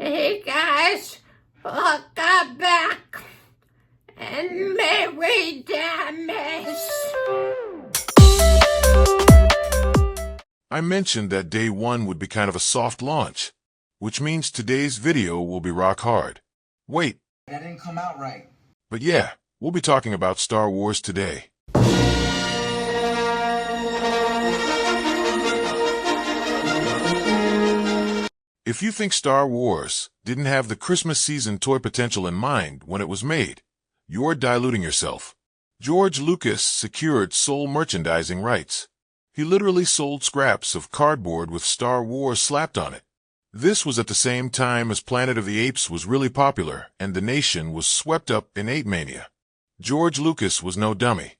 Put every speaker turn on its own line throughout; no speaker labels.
Hey guys, welcome back, and Merry Danmas.
I mentioned that day one would be kind of a soft launch, which means today's video will be rock hard. Wait.
That didn't come out right.
But yeah, we'll be talking about Star Wars today. If you think Star Wars didn't have the Christmas season toy potential in mind when it was made, you're diluting yourself. George Lucas secured sole merchandising rights. He literally sold scraps of cardboard with Star Wars slapped on it. This was at the same time as Planet of the Apes was really popular and the nation was swept up in ape mania. George Lucas was no dummy.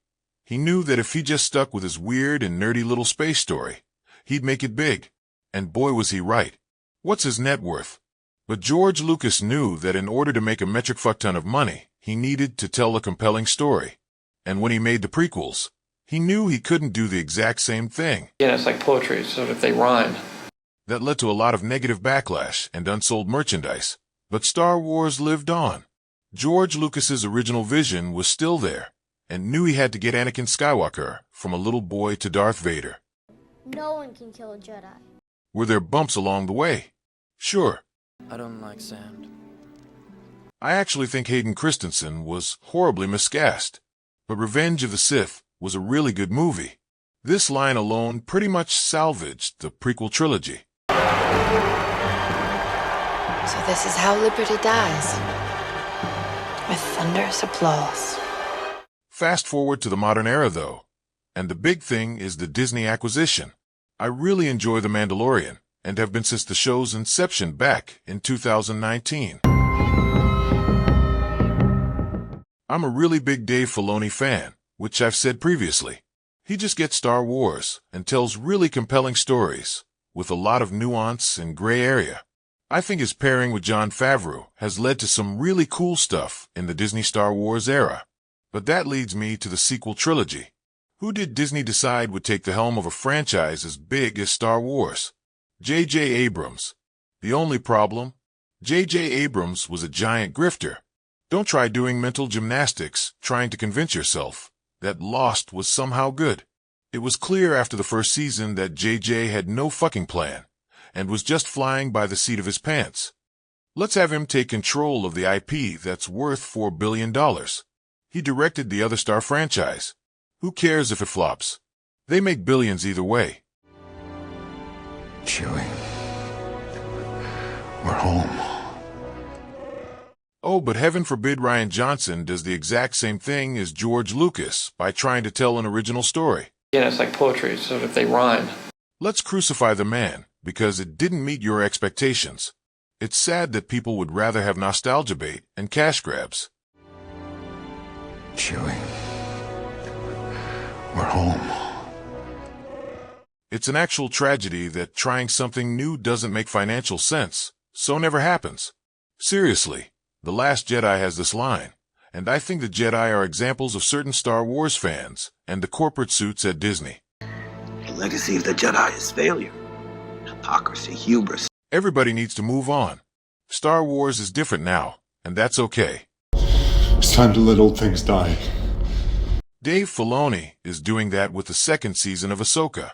He knew that if he just stuck with his weird and nerdy little space story, he'd make it big. And boy was he right. What's his net worth? But George Lucas knew that in order to make a metric fuck ton of money, he needed to tell a compelling story. And when he made the prequels, he knew he couldn't do the exact same thing.
Yeah, it's like poetry, so if they rhyme.
That led to a lot of negative backlash and unsold merchandise. But Star Wars lived on. George Lucas's original vision was still there, and knew he had to get Anakin Skywalker from a little boy to Darth Vader.
No one can kill a Jedi.
Were there bumps along the way? Sure.
I don't like sand.
I actually think Hayden Christensen was horribly miscast. But Revenge of the Sith was a really good movie. This line alone pretty much salvaged the prequel trilogy.
So this is how liberty dies. With thunderous applause.
Fast forward to the modern era, though. And the big thing is the Disney acquisition. I really enjoy The Mandalorian, and have been since the show's inception back in 2019. I'm a really big Dave Filoni fan, which I've said previously. He just gets Star Wars and tells really compelling stories, with a lot of nuance and gray area. I think his pairing with Jon Favreau has led to some really cool stuff in the Disney Star Wars era. But that leads me to the sequel trilogy. Who did Disney decide would take the helm of a franchise as big as Star Wars? J.J. Abrams. The only problem? J.J. Abrams was a giant grifter. Don't try doing mental gymnastics trying to convince yourself that Lost was somehow good. It was clear after the first season that J.J. had no fucking plan, and was just flying by the seat of his pants. Let's have him take control of the IP that's worth $4 billion. He directed the other Star franchise. Who cares if it flops? They make billions either way.
Chewie. We're home.
Oh, but heaven forbid Rian Johnson does the exact same thing as George Lucas by trying to tell an original story.
Yeah, it's like poetry, so if they rhyme.
Let's crucify the man, because it didn't meet your expectations. It's sad that people would rather have nostalgia bait and cash grabs.
Chewie. We're home.
It's an actual tragedy that trying something new doesn't make financial sense, so never happens. Seriously, The Last Jedi has this line, and I think the Jedi are examples of certain Star Wars fans and the corporate suits at Disney.
The legacy of the Jedi is failure, hypocrisy, hubris.
Everybody needs to move on. Star Wars is different now, and that's okay.
It's time to let old things die.
Dave Filoni is doing that with the second season of Ahsoka.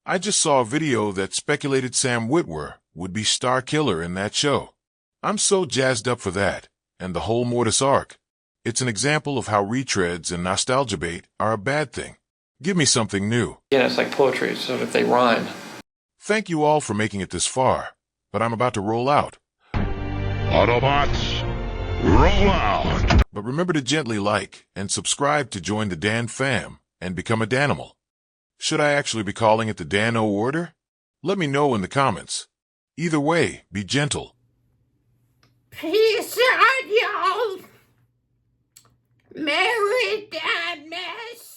I just saw a video that speculated Sam Witwer would be Star Killer in that show. I'm so jazzed up for that, and the whole Mortis arc. It's an example of how retreads and nostalgia bait are a bad thing. Give me something new.
Yeah, it's like poetry, so if they rhyme.
Thank you all for making it this far, but I'm about to roll out.
Autobots, roll out!
But remember to gently like and subscribe to join the Dan fam and become a Danimal. Should I actually be calling it the Dan-O Order? Let me know in the comments. Either way, be gentle.
Peace out, y'all. Merry Danmas.